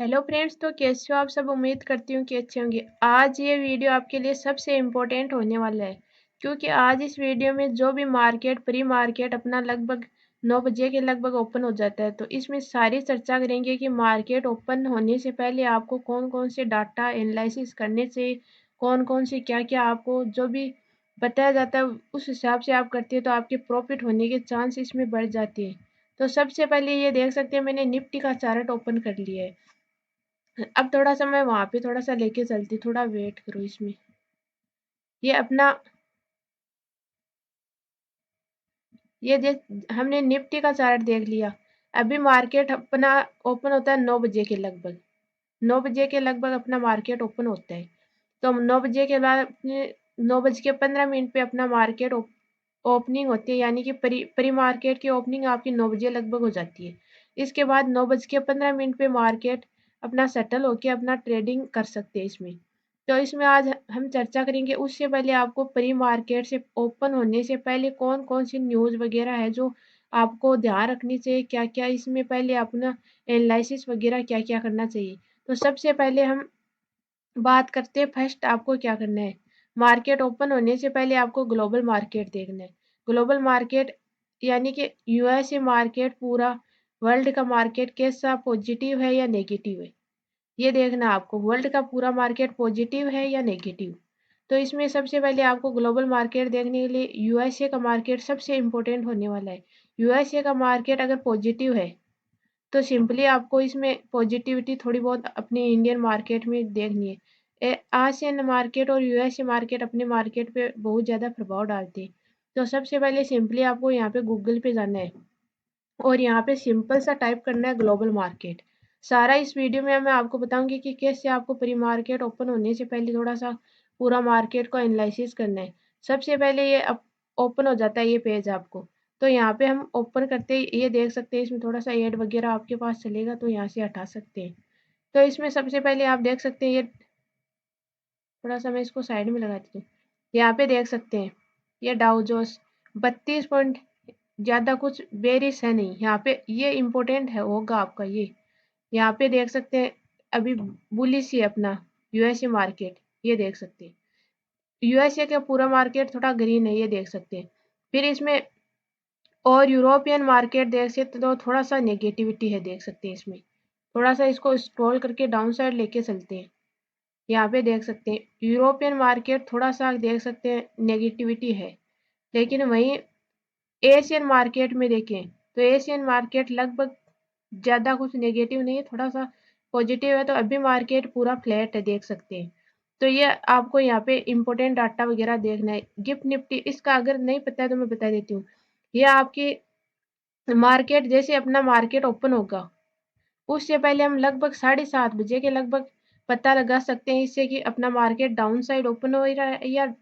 Hello friends, तो कैसे हो आप सब। उम्मीद करती हूँ कि अच्छे होंगे। आज ये वीडियो आपके लिए सबसे इम्पोर्टेंट होने वाला है, क्योंकि आज इस वीडियो में जो भी मार्केट प्री मार्केट अपना लगभग 9 बजे के लगभग ओपन हो जाता है, तो इसमें सारी चर्चा करेंगे कि मार्केट ओपन होने से पहले आपको कौन कौन से डाटा एनालिसिस करने से, कौन कौन से क्या क्या आपको जो भी बताया जाता है उस हिसाब से आप करते हैं तो आपके प्रॉफिट होने के चांस इसमें बढ़ जाते हैं। तो सबसे पहले ये देख सकते हैं, मैंने निफ्टी का चार्ट ओपन कर लिया है। अब थोड़ा-सा मैं वहाँ पे थोड़ा-सा लेके चलती, थोड़ा वेट करो इसमें। ये अपना ये देख हमने निफ्टी का चार्ट देख लिया। अभी मार्केट अपना ओपन होता है 9 बजे के लगभग। 9 बजे के लगभग अपना मार्केट ओपन होता है। तो 9 बजे के बाद अपने 9 बज के 15 मिनट पे अपना मार्केट ओपनिंग होती है, यानी कि प्री प्री मार्केट की ओपनिंग आपकी 9 बजे लगभग हो जाती है। इसके बाद 9 बज के 15 मिनट पे मार्केट अपना सेटल होके अपना ट्रेडिंग कर सकते हैं इसमें। तो इसमें आज हम चर्चा करेंगे। उससे पहले आपको प्री मार्केट से ओपन होने से पहले कौन-कौन सी न्यूज़ वगैरह है जो आपको ध्यान रखनी चाहिए, क्या-क्या इसमें पहले अपना एनालिसिस वगैरह क्या-क्या करना चाहिए। तो सबसे पहले हम बात करते हैं, फर्स्ट आपको क्या करना है। मार्केट ओपन होने से पहले आपको ग्लोबल मार्केट देखना है। ग्लोबल मार्केट यानी कि यूएसए मार्केट, पूरा वर्ल्ड का मार्केट कैसा पॉजिटिव है या नेगेटिव है, ये देखना है आपको। वर्ल्ड का पूरा मार्केट पॉजिटिव है या नेगेटिव। तो इसमें सबसे पहले आपको ग्लोबल मार्केट देखने के लिए यूएसए का मार्केट सबसे इम्पोर्टेंट होने वाला है। यूएसए का मार्केट अगर पॉजिटिव है तो सिंपली आपको इसमें पॉजिटिविटी थोड़ी बहुत अपने इंडियन मार्केट में देखनी है। एशियन मार्केट और यूएसए मार्केट अपने मार्केट पे बहुत ज़्यादा प्रभाव डालते हैं। तो सबसे पहले सिंपली आपको यहाँ पे गूगल पे जाना है और यहाँ पे सिंपल सा टाइप करना है ग्लोबल मार्केट। सारा इस वीडियो में मैं आपको बताऊंगी कि कैसे आपको प्री मार्केट ओपन होने से पहले थोड़ा सा पूरा मार्केट को एनालिसिस करना है। सबसे पहले ये ओपन हो जाता है ये पेज आपको। तो यहाँ पे हम ओपन करते ही ये देख सकते हैं, इसमें थोड़ा सा ऐड वगैरह आपके पास चलेगा तो यहाँ से हटा सकते हैं। तो इसमें सबसे पहले आप देख सकते हैं, ये थोड़ा सा मैं इसको साइड में लगा देती हूँ। यहाँ पे देख सकते हैं ये डाउ जोन्स 32 पॉइंट, ज़्यादा कुछ बेरिश है नहीं यहाँ पे। ये इम्पोर्टेंट है होगा आपका ये। यहाँ पे देख सकते हैं अभी बुलिश ही है अपना यूएसए मार्केट, ये देख सकते हैं। यूएसए का पूरा मार्केट थोड़ा ग्रीन है, ये देख सकते हैं। फिर इसमें और यूरोपियन मार्केट देख सकते तो थोड़ा सा नेगेटिविटी है, देख सकते हैं इसमें। थोड़ा सा इसको स्क्रॉल करके डाउन साइड लेके चलते हैं। यहाँ पे देख सकते हैं यूरोपियन मार्केट थोड़ा सा देख सकते हैं नेगेटिविटी है, लेकिन वहीं एशियन मार्केट में देखें तो एशियन मार्केट लगभग ज़्यादा कुछ नेगेटिव नहीं है, थोड़ा सा पॉजिटिव है। तो अभी मार्केट पूरा फ्लैट है, देख सकते हैं। तो ये आपको यहाँ पे इम्पोर्टेंट डाटा वगैरह देखना है। गिफ्ट निफ्टी इसका अगर नहीं पता है तो मैं बता देती हूँ। ये आपकी मार्केट जैसे अपना मार्केट ओपन होगा उससे पहले हम लगभग 7:30 बजे के लगभग पता लगा सकते हैं इससे कि अपना मार्केट डाउन साइड ओपन हो रहा है या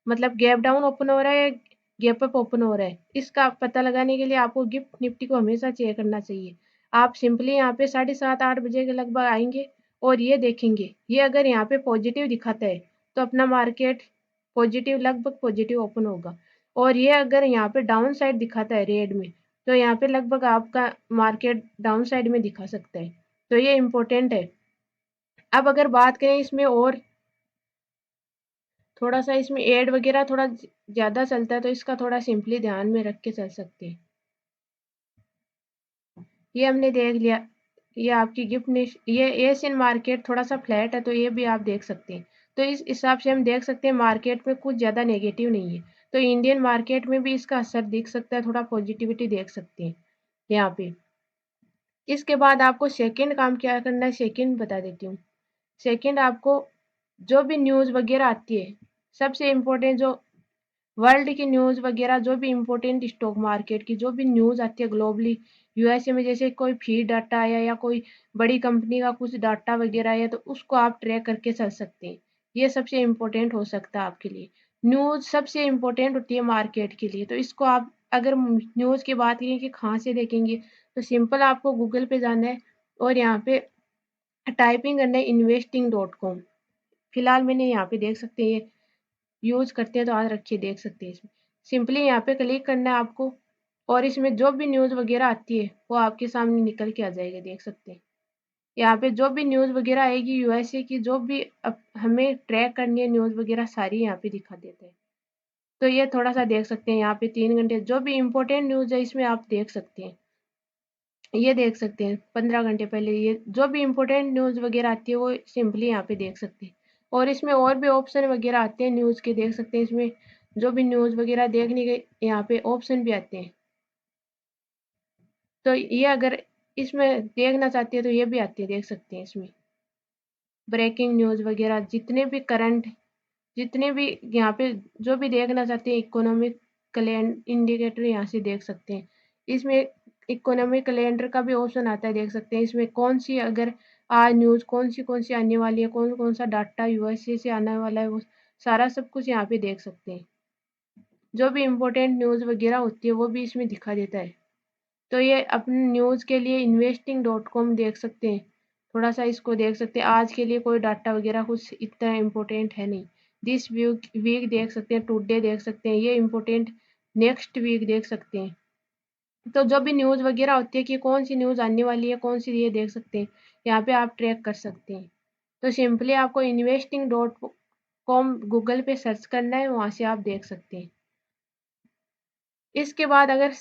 मतलब गैप डाउन ओपन हो रहा है या गैप अप ओपन हो रहा है। इसका पता लगाने के लिए आपको गिफ्ट निफ्टी को हमेशा चेक करना चाहिए। आप सिंपली यहाँ पे 7:30-8 बजे के लगभग आएंगे और ये देखेंगे, ये अगर यहाँ पे पॉजिटिव दिखाता है तो अपना मार्केट पॉजिटिव लगभग पॉजिटिव ओपन होगा। और ये अगर यहाँ पे डाउन साइड दिखाता है रेड में, तो यहाँ पे लगभग आपका मार्केट डाउन साइड में दिखा सकता है। तो ये इम्पोर्टेंट है। अब अगर बात करें इसमें और थोड़ा सा, इसमें एड वगैरह थोड़ा ज़्यादा चलता है तो इसका थोड़ा सिंपली ध्यान में रख के चल सकते हैं। ये हमने देख लिया, ये आपकी गिफ्ट ये एशियन मार्केट थोड़ा सा फ्लैट है तो ये भी आप देख सकते हैं। तो इस हिसाब से हम देख सकते हैं मार्केट में कुछ ज़्यादा नेगेटिव नहीं है। तो इंडियन मार्केट में भी इसका असर दिख सकता है, थोड़ा पॉजिटिविटी देख सकते हैं यहाँ पे। इसके बाद आपको सेकंड काम क्या करना है, सेकंड बता देती हूँ। सेकंड आपको जो भी न्यूज़ वगैरह आती है, सबसे इम्पोर्टेंट जो वर्ल्ड की न्यूज़ वगैरह, जो भी इम्पोर्टेंट स्टॉक मार्केट की जो भी न्यूज़ आती है ग्लोबली, यूएसए में जैसे कोई फीड डाटा आया या कोई बड़ी कंपनी का कुछ डाटा वगैरह आया तो उसको आप ट्रैक करके चल सकते हैं। ये सबसे इम्पोर्टेंट हो सकता है आपके लिए। न्यूज़ सबसे इम्पोर्टेंट होती है मार्केट के लिए। तो इसको आप अगर न्यूज़ की बात करें कि कहाँ से देखेंगे, तो सिंपल आपको गूगल पे जाना है और यहाँ पे टाइपिंग करना है investing.com। फिलहाल मैंने यहाँ पे देख सकते हैं ये यूज़ करते हैं तो आज रखिए, देख सकते हैं इसमें। सिंपली यहाँ पे क्लिक करना है आपको और इसमें जो भी न्यूज़ वगैरह आती है वो आपके सामने निकल के आ जाएगा, देख सकते हैं। यहाँ पे जो भी न्यूज़ वगैरह आएगी यूएसए की, जो भी हमें ट्रैक करनी है न्यूज़ वगैरह सारी यहाँ पे दिखा देता है। तो ये थोड़ा-सा देख सकते हैं, यहाँ पे 3 घंटे जो भी इम्पोर्टेंट न्यूज़ है इसमें आप देख सकते हैं। ये देख सकते हैं 15 घंटे पहले ये जो भी इम्पोर्टेंट न्यूज़ वगैरह आती है वो सिंपली यहाँ पे देख सकते हैं। और इसमें और भी ऑप्शन वगैरह आते हैं न्यूज़ के, देख सकते हैं इसमें जो भी न्यूज़ वगैरह देखने के यहाँ पे ऑप्शन भी आते हैं। तो ये अगर इसमें देखना चाहते हैं तो ये भी आती है, देख सकते हैं इसमें। ब्रेकिंग न्यूज़ वगैरह जितने भी करंट जितने भी यहाँ पे जो भी देखना चाहते हैं इकोनॉमिक इंडिकेटर यहाँ से देख सकते हैं। इसमें इकोनॉमिक कैलेंडर का भी ऑप्शन आता है, देख सकते हैं इसमें कौन सी अगर आज न्यूज़ कौन सी आने वाली है, कौन कौन सा डाटा यूएसए से आने वाला है, वो सारा सब कुछ यहाँ पे देख सकते हैं। जो भी इम्पोर्टेंट न्यूज़ वगैरह होती है वो भी इसमें दिखा देता है। तो ये अपने न्यूज़ के लिए investing.com देख सकते हैं, थोड़ा-सा इसको देख सकते हैं। आज के लिए कोई डाटा वगैरह कुछ इतना इम्पोर्टेंट है नहीं। दिस वीक वीक देख सकते हैं, टुडे देख सकते हैं, ये इम्पोर्टेंट नेक्स्ट वीक देख सकते हैं। तो जो भी न्यूज़ वगैरह होती है कि कौन सी न्यूज़ आने वाली है, कौन सी ये देख सकते हैं। यहाँ पे आप ट्रैक कर सकते हैं। तो सिंपली आपको investing.com गूगल पे सर्च करना है, वहाँ से आप देख सकते हैं। इसके बाद अगर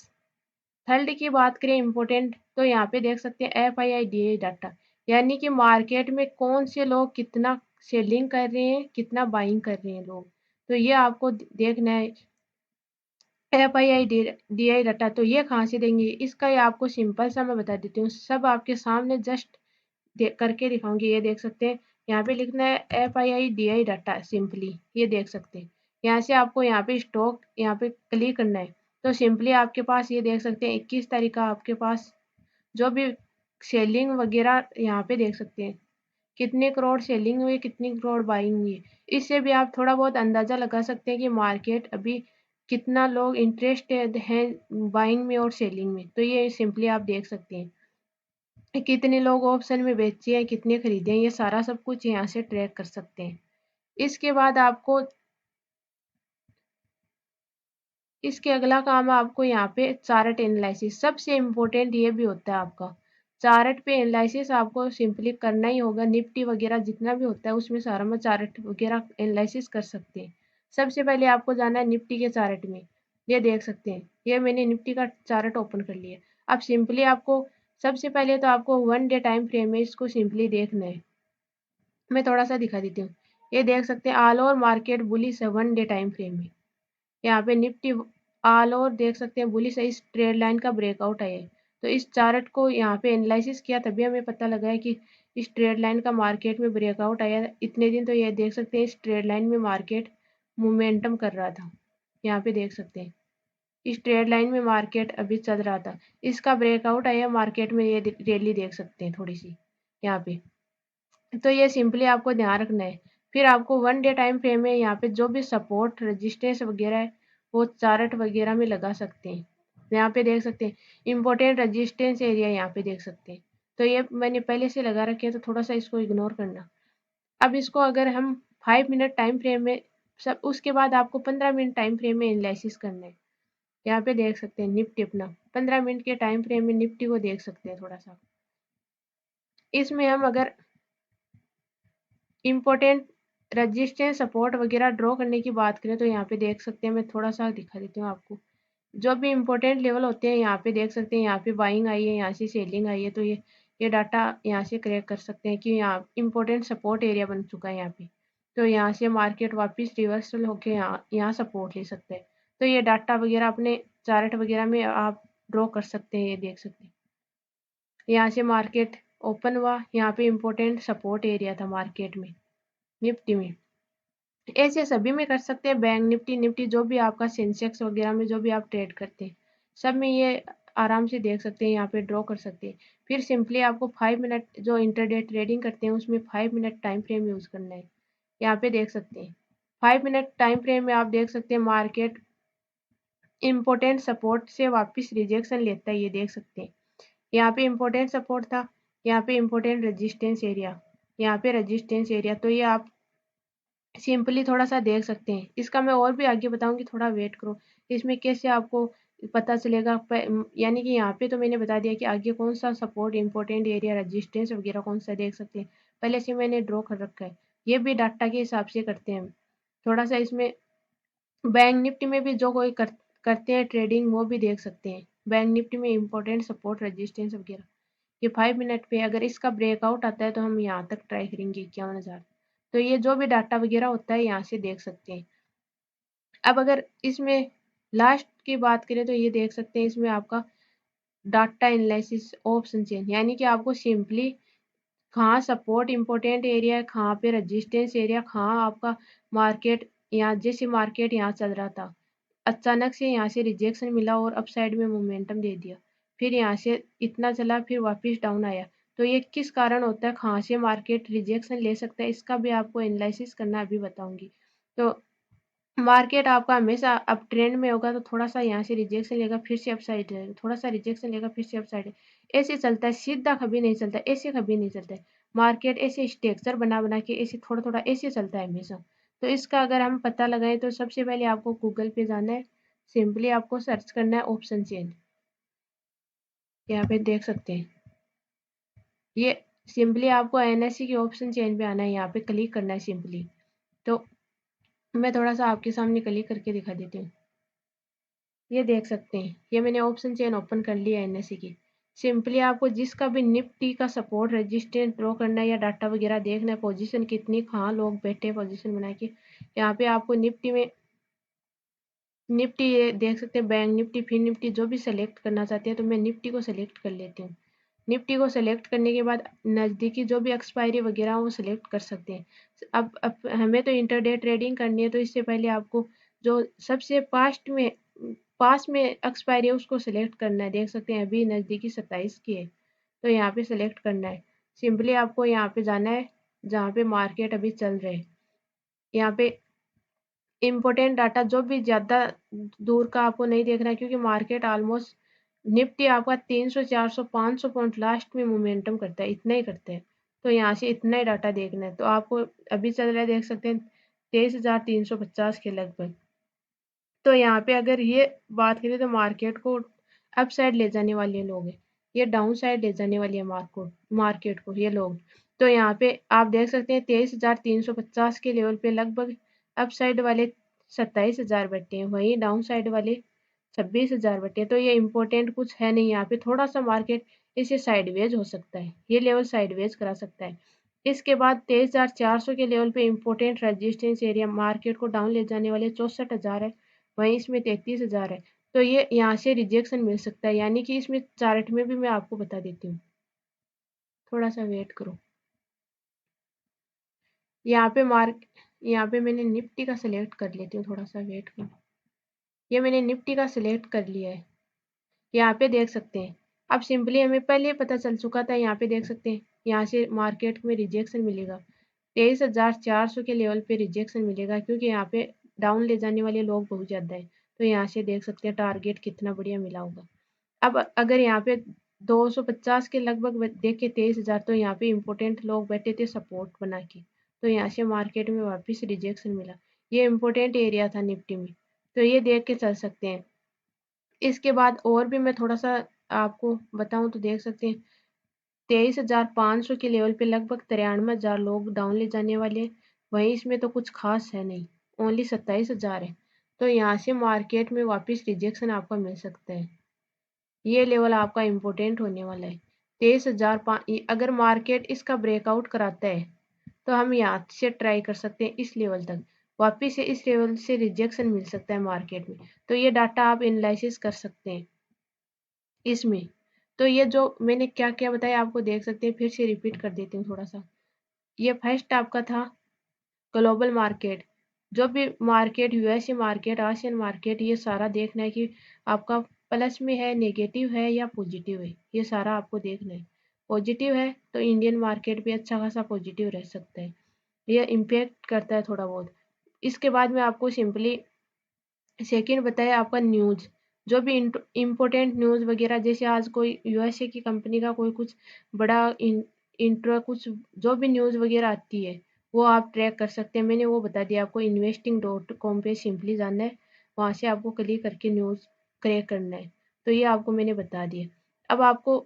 थर्ड की बात करें इम्पोर्टेंट, तो यहाँ पे देख सकते हैं FIIDA डाटा, यानी कि मार्केट में कौन से लोग कितना सेलिंग कर रहे हैं, कितना बाइंग कर रहे हैं लोग। तो ये आपको देखना है FIIDA डाटा। तो ये कहाँ से देंगे, इसका ये आपको सिंपल सा मैं बता देती हूँ, सब आपके सामने जस्ट करके दिखाऊंगी। ये देख सकते हैं, यहाँ पे लिखना है FIIDA डाटा सिंपली, ये देख सकते हैं। यहाँ से आपको यहाँ पे स्टॉक यहाँ पे क्लिक करना है। तो सिंपली आपके पास ये देख सकते हैं 21 तारीख का आपके पास जो भी सेलिंग वगैरह यहाँ पे देख सकते हैं, कितने करोड़ सेलिंग हुई, कितनी करोड़ बाइंग हुई। इससे भी आप थोड़ा बहुत अंदाज़ा लगा सकते हैं कि मार्केट अभी कितना लोग इंटरेस्टेड हैं बाइंग में और सेलिंग में। तो ये सिंपली आप देख सकते हैं कितने लोग ऑप्शन में बेचे हैं, कितने खरीदे हैं, ये सारा सब कुछ यहाँ से ट्रैक कर सकते हैं। इसके बाद आपको इसके अगला काम है आपको यहाँ पे चार्ट एनालिसिस, सबसे इम्पोर्टेंट ये भी होता है आपका चार्ट पे एनालिसिस आपको सिंपली करना ही होगा। निफ्टी वगैरह जितना भी होता है उसमें सारा में चार्ट वगैरह एनालिसिस कर सकते हैं। सबसे पहले आपको जाना है निफ्टी के चार्ट में, ये देख सकते हैं, ये मैंने निफ्टी का चार्ट ओपन कर लिया। अब सिंपली आपको सबसे पहले तो आपको 1 डे टाइम फ्रेम में इसको सिंपली देखना है। मैं थोड़ा सा दिखा देती हूँ, ये देख सकते हैं ऑल ओवर मार्केट बुलिश है 1 डे टाइम फ्रेम में। यहाँ पे निफ्टी ऑल ओवर देख सकते हैं बुलिश है, इस ट्रेड लाइन का ब्रेकआउट है ये। तो इस चार्ट को यहाँ पे एनालिसिस किया तभी हमें पता लगा है कि इस ट्रेड लाइन का मार्केट में ब्रेकआउट आया इतने दिन। तो ये देख सकते हैं इस ट्रेड लाइन में मार्केट मोमेंटम कर रहा था, यहाँ पे देख सकते हैं इस ट्रेड लाइन में मार्केट अभी चल रहा था, इसका ब्रेकआउट आया मार्केट में, ये रैली देख सकते हैं थोड़ी सी यहाँ पे। तो ये सिंपली आपको ध्यान रखना है। फिर आपको 1 डे टाइम फ्रेम में यहाँ पे जो भी सपोर्ट रेजिस्टेंस वगैरह है वो चार्ट वगैरह में लगा सकते हैं। यहाँ पे देख सकते हैं इम्पोर्टेंट रेजिस्टेंस एरिया, यहाँ पे देख सकते हैं। तो ये मैंने पहले से लगा रखे है, तो थोड़ा सा इसको इग्नोर करना। अब इसको अगर हम 5 मिनट टाइम फ्रेम में सब, उसके बाद आपको 15 मिनट टाइम फ्रेम में एनालिसिस करना है। यहाँ पे देख सकते हैं निफ्टी अपना 15 मिनट के टाइम फ्रेम में निफ्टी को देख सकते हैं थोड़ा सा। इसमें हम अगर इम्पोर्टेंट रेजिस्टेंस सपोर्ट वगैरह ड्रॉ करने की बात करें तो यहाँ पे देख सकते हैं, मैं थोड़ा सा दिखा देती हूँ आपको। जो भी इम्पोर्टेंट लेवल होते हैं यहाँ पे देख सकते हैं, यहाँ पे बाइंग आई है, यहाँ से सेलिंग आई है। तो ये डाटा यहाँ से क्रैक कर सकते हैं कि यहाँ इम्पोर्टेंट सपोर्ट एरिया बन चुका है यहाँ पे। तो यहाँ से मार्केट वापस रिवर्सल होके यहाँ सपोर्ट ले सकते हैं। तो ये डाटा वगैरह अपने चार्ट वगैरह में आप ड्रॉ कर सकते हैं, ये देख सकते हैं। यहाँ से मार्केट ओपन हुआ, यहाँ पे इम्पोर्टेंट सपोर्ट एरिया था मार्केट में निफ्टी में। ऐसे सभी में कर सकते हैं, बैंक निफ्टी निफ्टी जो भी आपका सेंसेक्स वगैरह में जो भी आप ट्रेड करते हैं सब में ये आराम से देख सकते हैं, यहाँ पे ड्रॉ कर सकते हैं। फिर सिंपली आपको 5 मिनट जो इंटरडे ट्रेडिंग करते हैं उसमें 5 मिनट टाइम फ्रेम यूज़ करना है। यहाँ पे देख सकते हैं 5 मिनट टाइम फ्रेम में आप देख सकते हैं मार्केट इम्पोर्टेंट सपोर्ट से वापस रिजेक्शन लेता है, ये देख सकते हैं। यहाँ पे इम्पोर्टेंट सपोर्ट था, यहाँ पे इम्पोर्टेंट रेजिस्टेंस एरिया, यहाँ पे रेजिस्टेंस एरिया। तो ये आप सिंपली थोड़ा सा देख सकते हैं। इसका मैं और भी आगे बताऊंगी, थोड़ा वेट करो। इसमें कैसे आपको पता चलेगा। यानी कि यहाँ पे तो मैंने बता दिया कि आगे कौन सा सपोर्ट, इम्पोर्टेंट एरिया, रेजिस्टेंस वगैरह कौन सा देख सकते हैं, पहले से मैंने ड्रॉ कर रखा है। ये भी डाटा के हिसाब से करते हैं हम। थोड़ा सा इसमें बैंक निफ्टी में भी जो कोई करते हैं ट्रेडिंग, वो भी देख सकते हैं। बैंक निफ्टी में इम्पोर्टेंट सपोर्ट, रेजिस्टेंस वगैरह ये 5 मिनट पे अगर इसका ब्रेकआउट आता है तो हम यहाँ तक ट्राई करेंगे 51,000। तो ये जो भी डाटा वगैरह होता है यहाँ से देख सकते हैं। अब अगर इसमें लास्ट की बात करें तो ये देख सकते हैं, इसमें आपका डाटा एनालिसिस ऑप्शन चेन, यानी कि आपको सिंपली कहाँ सपोर्ट इम्पोर्टेंट एरिया है, कहाँ पे रेजिस्टेंस एरिया, कहाँ आपका मार्केट, यहाँ जैसे मार्केट यहाँ चल रहा था, अचानक से यहाँ से रिजेक्शन मिला और अपसाइड में मोमेंटम दे दिया, फिर यहाँ से इतना चला, फिर वापस डाउन आया। तो ये किस कारण होता है, कहाँ से मार्केट रिजेक्शन ले सकता है, इसका भी आपको एनालिसिस करना अभी बताऊंगी। तो मार्केट आपका हमेशा अप ट्रेंड में होगा तो थोड़ा सा यहाँ से रिजेक्शन लेगा, फिर से अपसाइड जाएगा, थोड़ा सा रिजेक्शन लेगा, फिर से अपसाइड, ऐसे चलता है, सीधा कभी नहीं चलता, ऐसे कभी नहीं चलता है। मार्केट ऐसे स्ट्रक्चर बना बना के ऐसे थोड़ा थोड़ा ऐसे चलता है हमेशा। तो इसका अगर हम पता लगाएं तो सबसे पहले आपको गूगल पे जाना है, सिंपली आपको सर्च करना है ऑप्शन चेन, यहाँ पे देख सकते हैं। ये सिंपली आपको एनएससी के ऑप्शन चेन पे आना है, यहाँ पे क्लिक करना है सिंपली। तो मैं थोड़ा सा आपके सामने क्लिक करके दिखा देती हूँ। ये देख सकते हैं, ये मैंने ऑप्शन चेन ओपन कर लिया है एनएससी की। सिंपली आपको जिसका भी निफ्टी का सपोर्ट रेजिस्टेंस ड्रॉ करना है या डाटा वगैरह देखना है, पोजीशन कितनी, कहाँ लोग बैठे पोजीशन बना के, यहाँ पे आपको निफ्टी में निफ्टी ये देख सकते हैं, बैंक निफ्टी, फिर निफ्टी जो भी सेलेक्ट करना चाहते हैं। तो मैं निफ्टी को सेलेक्ट कर लेती हूँ। निफ्टी को सेलेक्ट करने के बाद नज़दीकी जो भी एक्सपायरी वगैरह वो सेलेक्ट कर सकते हैं। अब हमें तो इंटरडे ट्रेडिंग करनी है, तो इससे पहले आपको जो सबसे पास में एक्सपायरी है उसको सेलेक्ट करना है। देख सकते हैं अभी नज़दीकी 27 की है, तो यहाँ पे सेलेक्ट करना है। सिंपली आपको यहाँ पे जाना है जहाँ पे मार्केट अभी चल रहे हैं। यहाँ पे इम्पोर्टेंट डाटा जो भी ज़्यादा दूर का आपको नहीं देखना है, क्योंकि मार्केट ऑलमोस्ट निफ्टी आपका 300 400 500 पॉइंट लास्ट में मोमेंटम करता है, इतना ही करता है। तो यहाँ से इतना ही डाटा देखना है। तो आपको अभी चल रहा है, देख सकते हैं 23,350 के लगभग। तो यहाँ पे अगर ये बात करें तो मार्केट को अप साइड ले जाने वाले लोग हैं, ये डाउन साइड ले जाने वाली है मार्केट को ये लोग। तो यहाँ पे आप देख सकते हैं 23,350 के लेवल पे लगभग अप साइड वाले 27,000 बैठे हैं, वहीं डाउन साइड वाले 26,000 बैठे हैं। तो ये इंपॉर्टेंट कुछ है नहीं, यहाँ पे थोड़ा सा मार्केट इसे साइडवेज हो सकता है, ये लेवल साइडवेज करा सकता है। इसके बाद 23,400 के लेवल पे इंपॉर्टेंट रेजिस्टेंस एरिया मार्केट को डाउन ले जाने वाले 64,000 है, वहीं इसमें 33,000 है। तो ये यहाँ से रिजेक्शन मिल सकता है, यानी कि इसमें चार्ट में भी मैं आपको बता देती हूँ, थोड़ा सा वेट करो। यहाँ पे यहाँ पे मैंने निफ्टी का सिलेक्ट कर लेती हूँ, थोड़ा सा वेट करो। ये मैंने निफ्टी का सिलेक्ट कर लिया है, यहाँ पे देख सकते हैं। अब सिंपली हमें पहले पता चल चुका था, यहाँ पे देख सकते हैं यहाँ से मार्केट में रिजेक्शन मिलेगा, 23,400 के लेवल पे रिजेक्शन मिलेगा, क्योंकि यहाँ पे डाउन ले जाने वाले लोग बहुत ज़्यादा है। तो यहाँ से देख सकते हैं टारगेट कितना बढ़िया मिला होगा। अब अगर यहाँ पे 250 के लगभग देखे 23,000, तो यहाँ पे इम्पोर्टेंट लोग बैठे थे सपोर्ट बना के, तो यहाँ से मार्केट में वापस रिजेक्शन मिला। ये इम्पोर्टेंट एरिया था निफ्टी में, तो ये देख के चल सकते हैं। इसके बाद और भी मैं थोड़ा सा आपको बताऊं तो देख सकते हैं 23,500 के लेवल पे लगभग 93,000 लोग डाउन ले जाने वाले हैं, वहीं इसमें तो कुछ खास है नहीं, ओनली 27,000 है। तो यहाँ से मार्केट में वापस रिजेक्शन आपका मिल सकता है, ये लेवल आपका इम्पोर्टेंट होने वाला है 23,005। अगर मार्केट इसका ब्रेकआउट कराता है तो हम यहाँ से ट्राई कर सकते हैं इस लेवल तक, वापिस से इस लेवल से रिजेक्शन मिल सकता है मार्केट में। तो ये डाटा आप एनालिसिस कर सकते हैं इसमें। तो ये जो मैंने क्या क्या बताया आपको देख सकते हैं, फिर से रिपीट कर देती हूँ थोड़ा सा। ये फर्स्ट आपका था ग्लोबल मार्केट, जो भी market, USA market, Asian market, ये सारा देखना है कि आपका प्लस में है, नेगेटिव है या पॉजिटिव है, ये सारा आपको देखना है। पॉजिटिव है तो इंडियन मार्केट भी अच्छा खासा पॉजिटिव रह सकता है, ये इम्पैक्ट करता है थोड़ा बहुत। इसके बाद में आपको सिंपली सेकंड बताया आपका न्यूज़, जो भी इम्पोर्टेंट न्यूज़ वगैरह, जैसे आज कोई यूएसए की कंपनी का कोई कुछ बड़ा इंट्रो कुछ जो भी न्यूज़ वगैरह आती है वो आप ट्रैक कर सकते हैं। मैंने वो बता दिया आपको, investing.com पे सिंपली जाना है, वहाँ से आपको क्लिक करके न्यूज़ क्रैक करना है। तो ये आपको मैंने बता दिया। अब आपको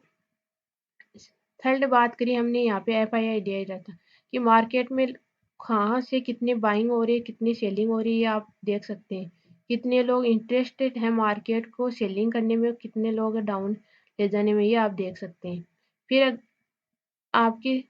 थर्ड बात करी हमने यहाँ पे एफआईआई दिया रहता कि मार्केट में कहाँ से कितनी बाइंग हो रही है, कितनी सेलिंग हो रही है, आप देख सकते हैं। कितने लोग इंटरेस्टेड हैं मार्केट को सेलिंग करने में, कितने लोग डाउन ले जाने में, ये आप देख सकते हैं। फिर आपकी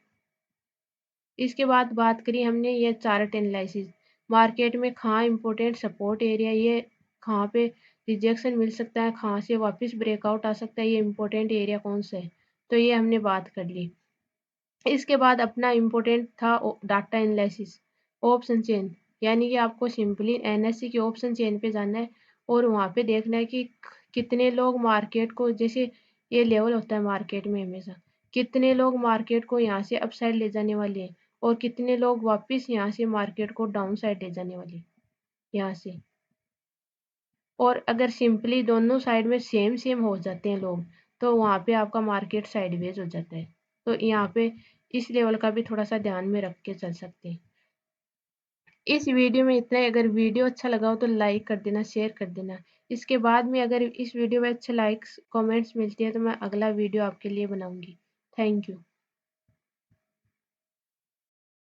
इसके बाद बात करी हमने ये चार्ट एनालिसिस, मार्केट में कहाँ इंपॉर्टेंट सपोर्ट एरिया, ये कहाँ पे रिजेक्शन मिल सकता है, कहाँ से वापस ब्रेकआउट आ सकता है, ये इंपॉर्टेंट एरिया कौन सा है, तो ये हमने बात कर ली। इसके बाद अपना इम्पोर्टेंट था डाटा एनालिसिस, ऑप्शन चेन, यानी कि आपको सिंपली एनएससी के ऑप्शन चेन पे जाना है और वहाँ पे देखना है कि कितने लोग मार्केट को, जैसे ये लेवल होता है मार्केट में हमेशा, कितने लोग मार्केट को यहाँ से अप साइड ले जाने वाले हैं और कितने लोग वापस यहाँ से मार्केट को डाउन साइड ले जाने वाले हैं यहाँ से। और अगर सिंपली दोनों साइड में सेम सेम हो जाते हैं लोग, तो वहाँ पे आपका मार्केट साइडवेज हो जाता है। तो यहाँ पे इस लेवल का भी थोड़ा सा ध्यान में रख के चल सकते हैं। इस वीडियो में इतना ही। अगर वीडियो अच्छा लगा हो तो लाइक कर देना, शेयर कर देना। इसके बाद में अगर इस वीडियो में अच्छे लाइक्स कमेंट्स मिलती है तो मैं अगला वीडियो आपके लिए बनाऊंगी। Thank you.